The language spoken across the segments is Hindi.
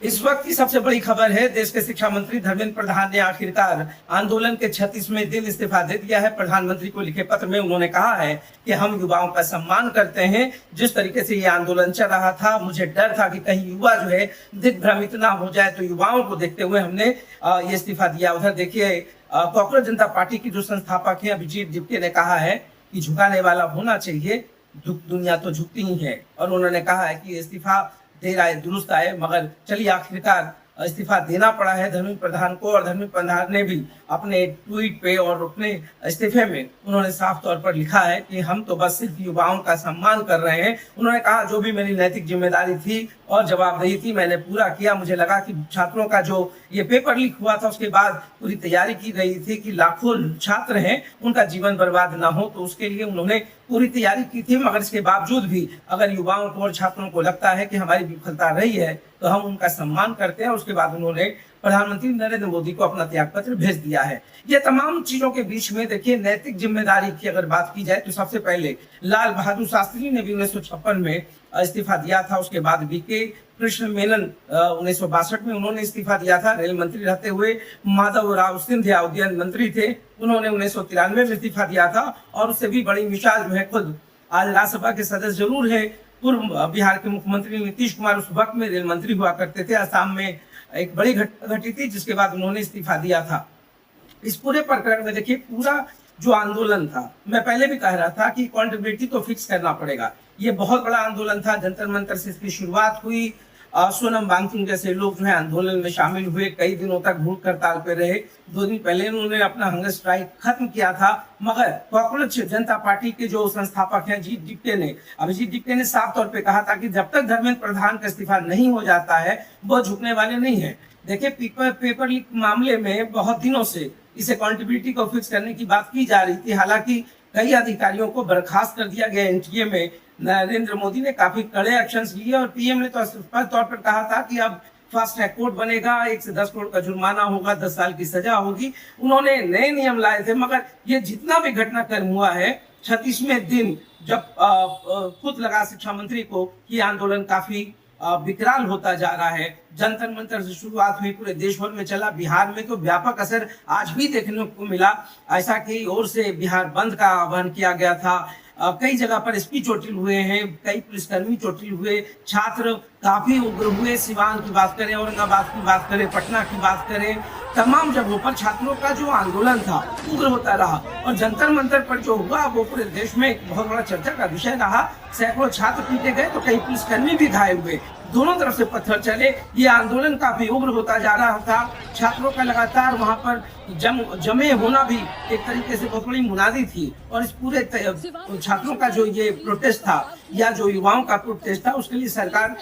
इस वक्त की सबसे बड़ी खबर है, देश के शिक्षा मंत्री धर्मेंद्र प्रधान ने आखिरकार आंदोलन के 36वें दिन इस्तीफा दे दिया है। प्रधानमंत्री को लिखे पत्र में उन्होंने कहा है कि हम युवाओं का सम्मान करते हैं। जिस तरीके से ये आंदोलन चल रहा था, मुझे डर था कि कहीं युवा जो है दिग्भ्रमित ना हो जाए, तो युवाओं को देखते हुए हमने ये इस्तीफा दिया। उधर देखिए, कॉकरोच जनता पार्टी की जो संस्थापक है अभिजीत दीप्ते ने कहा है कि झुकाने वाला होना चाहिए, दुनिया तो झुकती ही है। और उन्होंने कहा है कि इस्तीफा देर आए दुरुस्त आए, मगर चलिए आखिरकार इस्तीफा देना पड़ा है धर्मेंद्र प्रधान को। और धर्मेंद्र प्रधान ने भी अपने ट्वीट पे और अपने इस्तीफे में उन्होंने साफ तौर पर लिखा है कि हम तो बस सिर्फ युवाओं का सम्मान कर रहे हैं। उन्होंने कहा जो भी मेरी नैतिक जिम्मेदारी थी और जवाबदेही थी मैंने पूरा किया। मुझे लगा कि छात्रों का जो ये पेपर लीक हुआ था उसके बाद पूरी तैयारी की गई थी कि लाखों छात्र हैं उनका जीवन बर्बाद ना हो, तो उसके लिए उन्होंने पूरी तैयारी की थी। मगर इसके बावजूद भी अगर युवाओं को और छात्रों को लगता है कि हमारी विफलता रही है तो हम उनका सम्मान करते हैं। उसके बाद उन्होंने प्रधानमंत्री नरेंद्र मोदी को अपना त्याग पत्र भेज दिया है। ये तमाम चीजों के बीच में देखिए, नैतिक जिम्मेदारी की अगर बात की जाए तो सबसे पहले लाल बहादुर शास्त्री ने भी 1956 में इस्तीफा दिया था। उसके बाद बीके कृष्ण मेनन 1962 में उन्होंने इस्तीफा दिया था रेल मंत्री रहते हुए। माधव राव सिंधिया उद्यान मंत्री थे, उन्होंने 1993 में इस्तीफा दिया था। और उससे भी बड़ी मिसाल जो है खुद आज राज्यसभा के सदस्य जरूर है, पूर्व बिहार के मुख्यमंत्री नीतीश कुमार उस वक्त में रेल मंत्री हुआ करते थे। असम में एक बड़ी घटना थी जिसके बाद उन्होंने इस्तीफा दिया था। इस पूरे प्रकरण में देखिए, पूरा जो आंदोलन था, मैं पहले भी कह रहा था कि अकाउंटेबिलिटी तो फिक्स करना पड़ेगा। ये बहुत बड़ा आंदोलन था, जंतर मंतर से इसकी शुरुआत हुई। सोनम वांगचुक जैसे लोग जो है आंदोलन में शामिल हुए, कई दिनों तक भूख हड़ताल पे रहे। 2 दिन पहले उन्होंने अपना हंगर स्ट्राइक खत्म किया था। मगर कॉकरोच जनता पार्टी के जो संस्थापक हैं अभिजीत दीप्ते ने साफ तौर पे कहा था कि जब तक धर्मेंद्र प्रधान का इस्तीफा नहीं हो जाता है वो झुकने वाले नहीं है। देखिए, पेपर लीक मामले में बहुत दिनों से इस अकाउंटेबिलिटी को फिक्स करने की बात की जा रही थी। हालांकि कई अधिकारियों को बर्खास्त कर दिया गया। एनटीए में नरेंद्र मोदी ने काफी कड़े एक्शंस लिए और पीएम ने तो स्पष्ट तौर पर कहा था कि अब फास्ट ट्रैक कोर्ट बनेगा, 1 से 10 करोड़ का जुर्माना होगा, 10 साल की सजा होगी। उन्होंने नए नियम लाए थे। मगर ये जितना भी घटनाक्रम हुआ है, 36वें दिन जब खुद लगा शिक्षा मंत्री को कि आंदोलन काफी विकराल होता जा रहा है। जंतर मंतर से शुरुआत हुई, पूरे देश भर में चला। बिहार में तो व्यापक असर आज भी देखने को मिला। ऐसा कई ओर से बिहार बंद का आह्वान किया गया था। कई जगह पर एसपी चोटिल हुए हैं, कई पुलिसकर्मी चोटिल हुए, छात्र काफी उग्र हुए। सिवान की बात करें, औरंगाबाद की बात करें, पटना की बात करें, तमाम जगहों पर छात्रों का जो आंदोलन था उग्र होता रहा। और जंतर मंतर पर जो हुआ वो पूरे देश में एक बहुत बड़ा चर्चा का विषय रहा। सैकड़ों छात्र पीटे गए तो कई पुलिसकर्मी भी घायल हुए। दोनों तरफ से पत्थर चले। ये आंदोलन काफी उग्र होता जा रहा था। छात्रों का लगातार वहां पर जमे होना भी एक तरीके से बहुत बड़ी मुनादी थी। और इस पूरे छात्रों का जो ये प्रोटेस्ट था या जो युवाओं का प्रोटेस्ट था, उसके लिए सरकार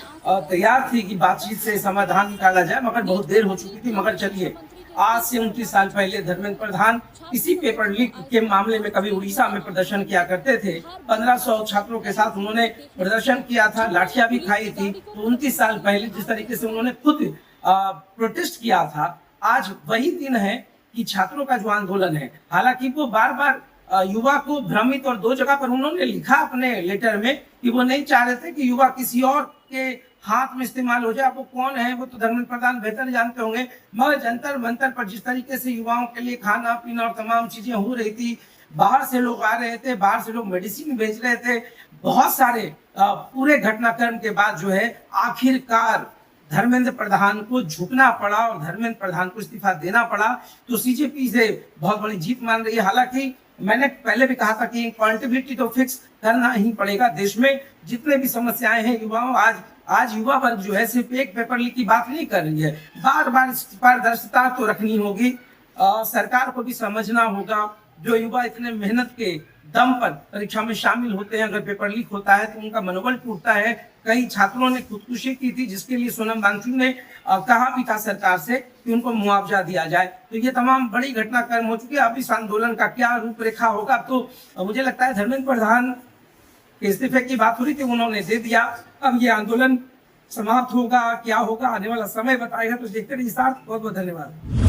तैयार थी कि बातचीत से समाधान निकाला जाए, मगर बहुत देर हो चुकी थी। मगर चलिए, आज से 29 साल पहले धर्मेंद्र प्रधान इसी पेपर लीक के मामले में कभी उड़ीसा में प्रदर्शन किया करते थे। 1500 छात्रों के साथ उन्होंने प्रदर्शन किया था, लाठियां भी खाई थी। तो 29 साल पहले जिस तरीके से उन्होंने खुद प्रोटेस्ट किया था, आज वही दिन है कि छात्रों का जो आंदोलन है। हालांकि वो बार बार युवा को भ्रमित, और 2 जगह पर उन्होंने लिखा अपने लेटर में कि वो नहीं चाह रहे थे कि युवा किसी और के हाथ में इस्तेमाल हो जाए। वो कौन है वो तो धर्मेंद्र प्रधान बेहतर जानते होंगे। मगर जंतर मंतर पर जिस तरीके से युवाओं के लिए खाना पीना और तमाम चीजें हो रही थी, बाहर से लोग आ रहे थे, बाहर से लोग मेडिसिन भेज रहे थे, बहुत सारे पूरे घटनाक्रम के बाद जो है आखिरकार धर्मेंद्र प्रधान को झुकना पड़ा और धर्मेंद्र प्रधान को इस्तीफा देना पड़ा। तो सीजेपी से बहुत बड़ी जीत मान रही है। हालांकि मैंने पहले भी कहा था कि अकाउंटेबिलिटी तो फिक्स करना ही पड़ेगा। देश में जितने भी समस्याएं हैं युवाओं, आज युवा वर्ग जो है सिर्फ एक पेपर लीक की बात नहीं कर रही है, बार बार पारदर्शिता तो रखनी होगी। सरकार को भी समझना होगा, जो युवा इतने मेहनत के दम पर परीक्षा में शामिल होते हैं, अगर पेपर लीक होता है तो उनका मनोबल टूटता है। कई छात्रों ने खुदकुशी की थी, जिसके लिए सोनम वांगचुक ने कहा भी था सरकार से कि उनको मुआवजा दिया जाए। तो ये तमाम बड़ी घटनाक्रम हो चुकी है। अब इस आंदोलन का क्या रूपरेखा होगा, तो मुझे लगता है धर्मेंद्र प्रधान के इस्तीफे की बात हो रही थी, उन्होंने दे दिया। अब ये आंदोलन समाप्त होगा, क्या होगा आने वाला समय बताएगा। तो देखते रहिए। बहुत बहुत धन्यवाद।